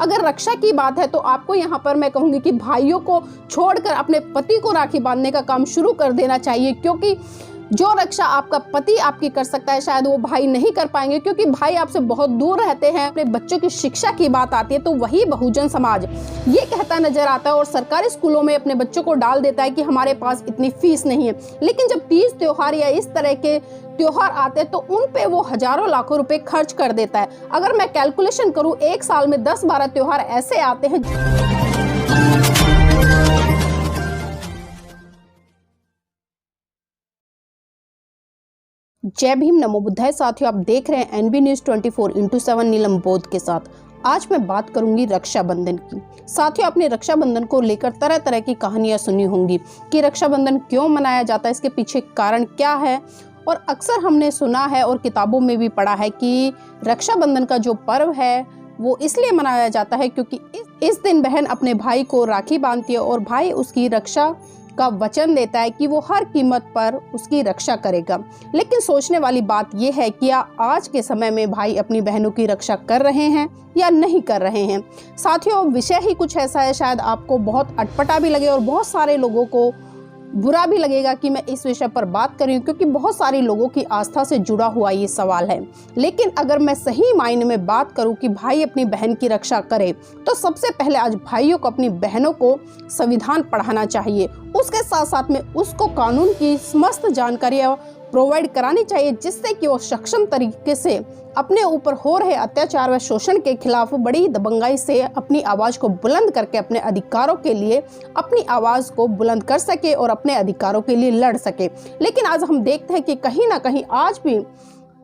अगर रक्षा की बात है तो आपको यहाँ पर मैं कहूँगी कि भाइयों को छोड़कर अपने पति को राखी बांधने का काम शुरू कर देना चाहिए, क्योंकि जो रक्षा आपका पति आपकी कर सकता है शायद वो भाई नहीं कर पाएंगे, क्योंकि भाई आपसे बहुत दूर रहते हैं। अपने बच्चों की शिक्षा की बात आती है तो वही बहुजन समाज ये कहता नजर आता है और सरकारी स्कूलों में अपने बच्चों को डाल देता है कि हमारे पास इतनी फीस नहीं है। लेकिन जब तीज त्योहार या इस तरह के त्योहार आते हैं तो उन पे वो हजारों लाखों रुपए खर्च कर देता है। अगर मैं कैलकुलेशन करूं, एक साल में 10-12 त्योहार ऐसे आते हैं। जय भीम, नमो बुद्धाय। साथियों, आप देख रहे हैं NB न्यूज 24/7 नीलम बोध के साथ। आज मैं बात करूंगी रक्षाबंधन की। साथियों, आपने रक्षाबंधन को लेकर तरह तरह की कहानियां सुनी होंगी कि रक्षाबंधन क्यों मनाया जाता है, इसके पीछे कारण क्या है। और अक्सर हमने सुना है और किताबों में भी पढ़ा है कि रक्षाबंधन का जो पर्व है वो इसलिए मनाया जाता है क्योंकि इस दिन बहन अपने भाई को राखी बांधती है और भाई उसकी रक्षा का वचन देता है कि वो हर कीमत पर उसकी रक्षा करेगा। लेकिन सोचने वाली बात यह है कि आज के समय में भाई अपनी बहनों की रक्षा कर रहे हैं या नहीं कर रहे हैं। साथियों, विषय ही कुछ ऐसा है, शायद आपको बहुत अटपटा भी लगे और बहुत सारे लोगों को बुरा भी लगेगा कि मैं इस विषय पर बात कर रही हूँ, क्योंकि बहुत सारे लोगों की आस्था से जुड़ा हुआ ये सवाल है। लेकिन अगर मैं सही मायने में बात करूँ कि भाई अपनी बहन की रक्षा करे, तो सबसे पहले आज भाइयों को अपनी बहनों को संविधान पढ़ाना चाहिए। उसके साथ साथ में उसको कानून की समस्त जानकारियाँ प्रोवाइड करानी चाहिए, जिससे कि वो सक्षम तरीके से अपने ऊपर हो रहे अत्याचार व शोषण के खिलाफ बड़ी दबंगाई से अपनी आवाज को बुलंद करके अपने अधिकारों के लिए अपनी आवाज को बुलंद कर सके और अपने अधिकारों के लिए लड़ सके। लेकिन आज हम देखते हैं कि कहीं ना कहीं आज भी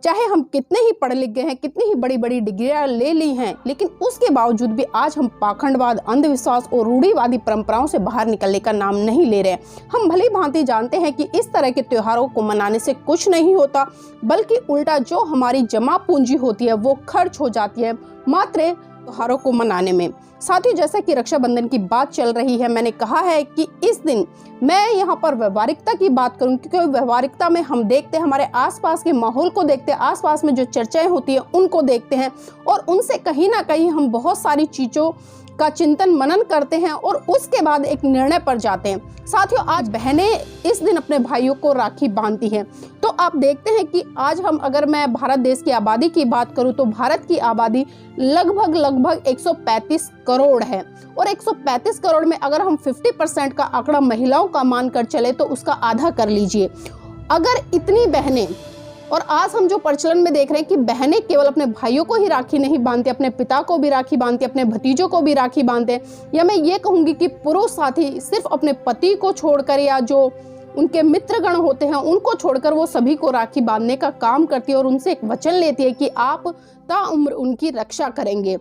चाहे हम कितने ही पढ़े लिख गए हैं, कितनी ही बड़ी बड़ी डिग्रियां ले ली हैं, लेकिन उसके बावजूद भी आज हम पाखंडवाद, अंधविश्वास और रूढ़िवादी परंपराओं से बाहर निकलने का नाम नहीं ले रहे। हम भली भांति जानते हैं कि इस तरह के त्योहारों को मनाने से कुछ नहीं होता, बल्कि उल्टा जो हमारी जमा पूंजी होती है वो खर्च हो जाती है मात्र त्योहारों को मनाने में। साथियों, जैसा कि रक्षाबंधन की बात चल रही है, मैंने कहा है कि इस दिन मैं यहाँ पर व्यवहारिकता की बात करूँ, क्योंकि व्यवहारिकता में हम देखते हैं, हमारे आसपास के माहौल को देखते हैं, आसपास में जो चर्चाएं होती हैं उनको देखते हैं और उनसे कहीं ना कहीं हम बहुत सारी चीज़ों का चिंतन मनन करते हैं और उसके बाद एक निर्णय पर जाते हैं। साथियों, आज बहनें इस दिन अपने भाइयों को राखी बांधती हैं। तो आप देखते हैं कि आज हम, अगर मैं भारत देश की आबादी की बात करूं तो भारत की आबादी लगभग 135 करोड़ है और 135 करोड़ में अगर हम 50% का आंकड़ा महिलाओं का मानकर चले तो उसका आधा कर लीजिए। अगर इतनी बहनें, और आज हम जो प्रचलन में देख रहे हैं कि बहनें केवल अपने भाइयों को ही राखी नहीं बांधती, अपने पिता को भी राखी बांधती, अपने भतीजों को भी राखी बांधते, या मैं ये कहूँगी कि पुरुष साथी सिर्फ अपने पति को छोड़कर या जो उनके मित्रगण होते हैं उनको छोड़कर वो सभी को राखी बांधने का काम करती है और उनसे एक वचन लेती है कि आप ताउम्र उनकी रक्षा करेंगे।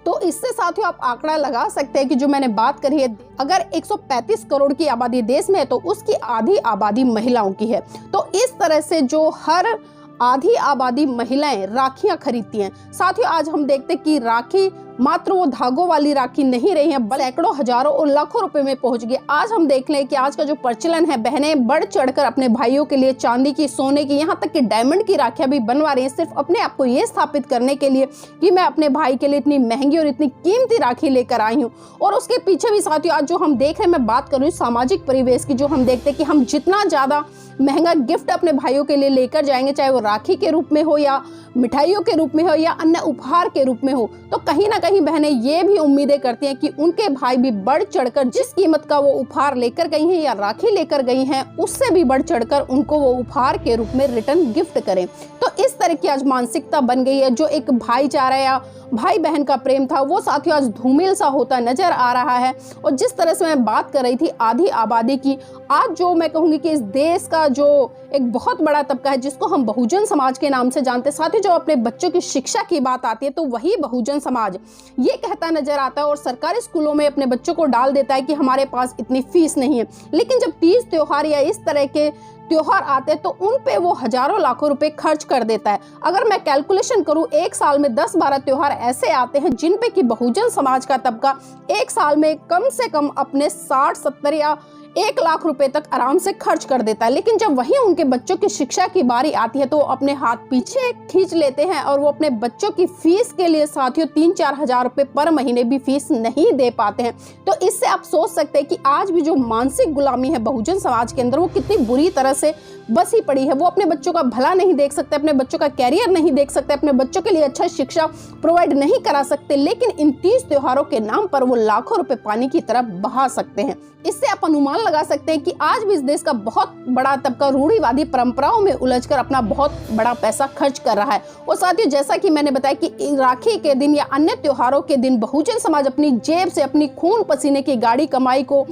तो इससे साथियों आप आंकड़ा लगा सकते हैं कि जो मैंने बात करी है, अगर 135 करोड़ की आबादी देश में है तो उसकी आधी आबादी महिलाओं की है। तो इस तरह से जो हर आधी आबादी महिलाएं राखियां खरीदती हैं। साथियों, आज हम देखते हैं कि राखी मात्र वो धागों वाली राखी नहीं रही है, बल्कि सैकड़ों, हजारों और लाखों रुपए में पहुंच गई। आज हम देख लें कि आज का जो प्रचलन है, बहनें बढ़ चढ़कर अपने भाइयों के लिए चांदी की, सोने की, यहाँ तक कि डायमंड की राखियां भी बनवा रही है, सिर्फ अपने आप को ये स्थापित करने के लिए कि मैं अपने भाई के लिए इतनी महंगी और इतनी कीमती राखी लेकर आई हूँ। और उसके पीछे भी साथियों आज जो हम देख रहे हैं, मैं बात कर रही हूँ सामाजिक परिवेश की, जो हम देखते हैं कि हम जितना ज्यादा महंगा गिफ्ट अपने भाइयों के लिए लेकर जाएंगे, चाहे वो राखी के रूप में हो या मिठाइयों के रूप में हो या अन्य उपहार के रूप में हो, तो कहीं ना कहीं बहनें ये भी उम्मीदें करती हैं कि उनके भाई भी बढ़ चढ़कर जिस कीमत का वो उपहार लेकर गई हैं या राखी लेकर गई हैं, उससे भी बढ़ चढ़कर उनको वो उपहार के रूप में रिटर्न गिफ्ट करें। तो इस तरह की आज मानसिकता बन गई है। जो एक भाईचारा या भाई बहन का प्रेम था वो साथियों आज धूमिल सा होता नजर आ रहा है। और जिस तरह से मैं बात कर रही थी आधी आबादी की, आज जो मैं कहूंगी कि इस देश का जो एक बहुत बड़ा तबका है जिसको हम बहुजन समाज के नाम से जानते हैं, साथ ही जो अपने बच्चों की शिक्षा की बात आती है तो वही बहुजन समाज ये कहता नजर आता है और सरकारी स्कूलों में अपने बच्चों को डाल देता है कि हमारे पास इतनी फीस नहीं है। लेकिन जब तीज त्योहार या इस तरह के त्योहार आते हैं तो उन पे वो हजारों लाखों रुपए खर्च कर देता है। अगर मैं कैलकुलेशन करूं, एक साल में 10-12 त्योहार ऐसे आते हैं जिन पे कि बहुजन समाज का तबका एक साल में कम से कम अपने 60-70 या 1 लाख रुपए तक आराम से खर्च कर देता है। लेकिन जब वही उनके बच्चों की शिक्षा की बारी आती है तो वो अपने हाथ पीछे खींच लेते हैं और वो अपने बच्चों की फीस के लिए साथियों 3-4 हजार रुपए पर महीने भी फीस नहीं दे पाते हैं। तो इससे आप सोच सकते हैं कि आज भी जो मानसिक गुलामी है बहुजन समाज के अंदर वो कितनी बुरी तरह से बसी पड़ी है। वो अपने बच्चों का भला नहीं देख सकते, अपने बच्चों का कैरियर नहीं देख सकते, अपने बच्चों के लिए अच्छा शिक्षा प्रोवाइड नहीं करा सकते, लेकिन इन 30 त्योहारों के नाम पर वो लाखों रुपए पानी की तरफ बहा सकते हैं। इससे आप अनुमान लगा सकते हैं कि आज भी इस देश का बहुत बड़ा तबका रूढ़िवादी परंपराओं में उलझकर अपना बहुत बड़ा पैसा खर्च कर रहा है। और साथियों, जैसा कि मैंने बताया कि राखी के दिन या अन्य त्योहारों के दिन बहुजन समाज अपनी जेब से अपनी खून पसीने की गाड़ी कमाई को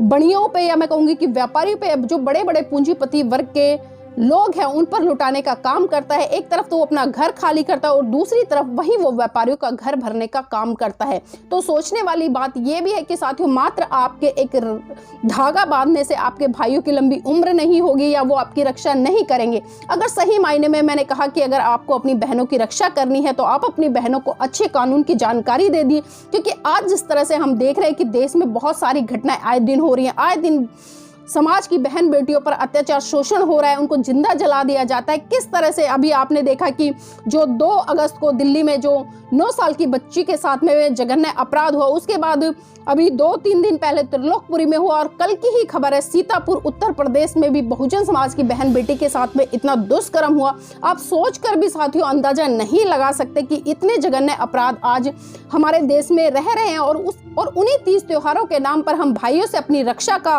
बड़ियों पे या मैं कहूंगी कि व्यापारियों पे, जो बड़े बड़े पूंजीपति वर्ग के लोग हैं उन पर लुटाने का काम करता है। एक तरफ तो वो अपना घर खाली करता है और दूसरी तरफ वही वो व्यापारियों का घर भरने का काम करता है। तो सोचने वाली बात ये भी है कि साथियों, मात्र आपके एक धागा बांधने से आपके भाइयों की लंबी उम्र नहीं होगी या वो आपकी रक्षा नहीं करेंगे। अगर सही मायने में मैंने कहा कि अगर आपको अपनी बहनों की रक्षा करनी है तो आप अपनी बहनों को अच्छे कानून की जानकारी दे दी, क्योंकि आज जिस तरह से हम देख रहे हैं कि देश में बहुत सारी घटनाएं आए दिन हो रही हैं, आए दिन समाज की बहन बेटियों पर अत्याचार शोषण हो रहा है, उनको जिंदा जला दिया जाता है। किस तरह से अभी आपने देखा कि जो 2 अगस्त को दिल्ली में जो 9 साल की बच्ची के साथ में जघन्य अपराध हुआ, उसके बाद अभी 2-3 दिन पहले त्रिलोकपुरी में हुआ और कल की ही खबर है सीतापुर उत्तर प्रदेश में भी बहुजन समाज की बहन बेटी के साथ में इतना दुष्कर्म हुआ। आप सोचकर भी साथियों अंदाजा नहीं लगा सकते कि इतने जघन्य अपराध आज हमारे देश में रह रहे हैं और उन्हीं 30 त्योहारों के नाम पर हम भाइयों से अपनी रक्षा का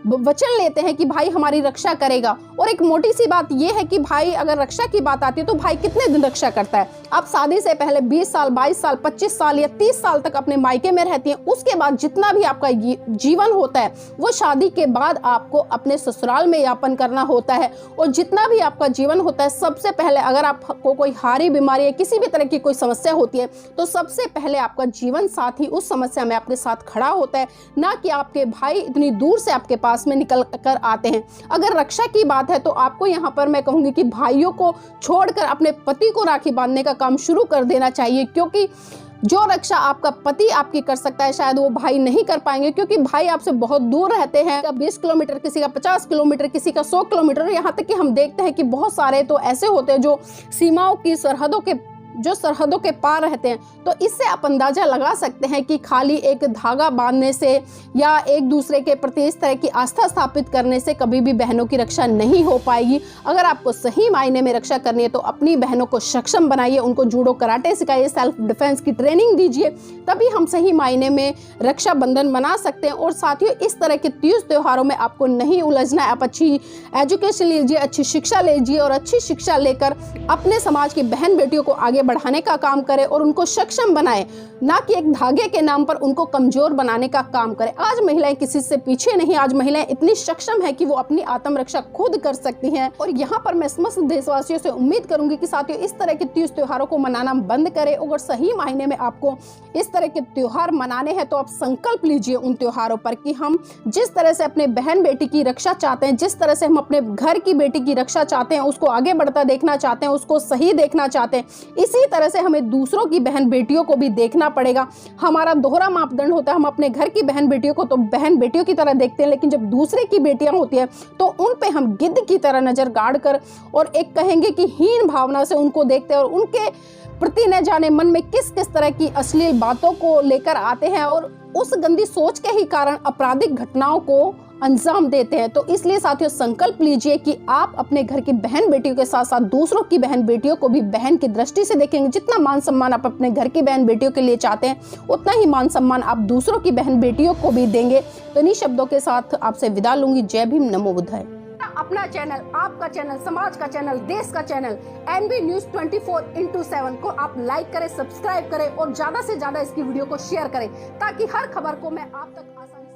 वचन लेते हैं कि भाई हमारी रक्षा करेगा। और एक मोटी सी बात यह है कि भाई अगर रक्षा की बात आती है तो भाई कितने दिन रक्षा करता है। आप शादी से पहले 20 साल, 22 साल, 25 साल या 30 साल तक अपने मायके में रहती हैं, उसके बाद जितना भी आपका जीवन होता है वो शादी के बाद आपको अपने ससुराल में यापन करना होता है। और जितना भी आपका जीवन होता है, सबसे पहले अगर आपको कोई हारी बीमारी या किसी भी तरह की कोई समस्या होती है तो सबसे पहले आपका जीवन साथी उस समस्या में आपके साथ खड़ा होता है, ना कि आपके भाई इतनी दूर से आपके पास में निकल कर आते हैं। अगर रक्षा की बात है तो आपको यहाँ पर मैं कहूंगी कि भाइयों को छोड़कर अपने पति को राखी बांधने का काम शुरू कर देना चाहिए, क्योंकि जो रक्षा आपका पति आपकी कर सकता है शायद वो भाई नहीं कर पाएंगे, क्योंकि भाई आपसे बहुत दूर रहते हैं। 20 किलोमीटर, किसी का 50 किलोमीटर, किसी का 100 किलोमीटर। यहाँ तक कि हम देखते हैं कि बहुत सारे तो ऐसे होते हैं जो सीमाओं की सरहदों के पार रहते हैं। तो इससे आप अंदाजा लगा सकते हैं कि खाली एक धागा बांधने से या एक दूसरे के प्रति इस तरह की आस्था स्थापित करने से कभी भी बहनों की रक्षा नहीं हो पाएगी। अगर आपको सही मायने में रक्षा करनी है तो अपनी बहनों को सक्षम बनाइए, उनको जूडो कराटे सिखाइए, सेल्फ डिफेंस की ट्रेनिंग दीजिए, तभी हम सही मायने में रक्षा बंधन बना सकते हैं। और साथियों, इस तरह के 30 त्योहारों में आपको नहीं उलझना है। आप अच्छी एजुकेशन लीजिए, अच्छी शिक्षा लीजिए और अच्छी शिक्षा लेकर अपने समाज की बहन बेटियों को आगे बढ़ाने का काम करें और उनको सक्षम बनाएं, ना कि एक धागे के नाम पर उनको कमजोर बनाने का काम करें। आज महिलाएं किसी से पीछे नहीं, आज महिलाएं इतनी सक्षम है कि वो अपनी आत्मरक्षा खुद कर सकती हैं। और यहाँ पर मैं समस्त देशवासियों से उम्मीद करूंगी कि साथियों इस तरह के 30 त्योहारों को मनाना बंद करें। अगर सही मायने में आपको इस तरह के त्योहार मनाने हैं तो आप संकल्प लीजिए उन त्योहारों पर कि हम जिस तरह से अपने बहन बेटी की रक्षा चाहते हैं, जिस तरह से हम अपने घर की बेटी की रक्षा चाहते हैं, उसको आगे बढ़ता देखना चाहते हैं, उसको सही देखना चाहते हैं, इसी तरह से हमें दूसरों की बहन बेटियों को भी देखना पड़ेगा। हमारा दोहरा मापदंड होता है, हम अपने घर की बहन बेटियों को तो बहन बेटियों की तरह देखते हैं, लेकिन जब दूसरे की बेटियां होती हैं तो उन पे हम गिद्ध की तरह नजर गाड़ कर और एक कहेंगे कि हीन भावना से उनको देखते हैं और उनके प्रति न जाने मन में किस किस तरह की अश्लील बातों को लेकर आते हैं और उस गंदी सोच के ही कारण आपराधिक घटनाओं को अंजाम देते हैं। तो इसलिए साथियों संकल्प लीजिए कि आप अपने घर की बहन बेटियों के साथ साथ दूसरों की बहन बेटियों को भी बहन की दृष्टि से देखेंगे। जितना मान सम्मान आप अपने घर की बहन बेटियों के लिए चाहते हैं उतना ही मान सम्मान आप दूसरों की बहन बेटियों को भी देंगे। तो इन्हीं शब्दों के साथ आपसे विदा लूंगी। जय भीम, नमो बुद्धाय। अपना चैनल, आपका चैनल, समाज का चैनल, देश का चैनल एनबी न्यूज 24/7 को आप लाइक करें, सब्सक्राइब करें और ज्यादा से ज्यादा इसकी वीडियो को शेयर करें ताकि हर खबर को मैं आप तक आसानी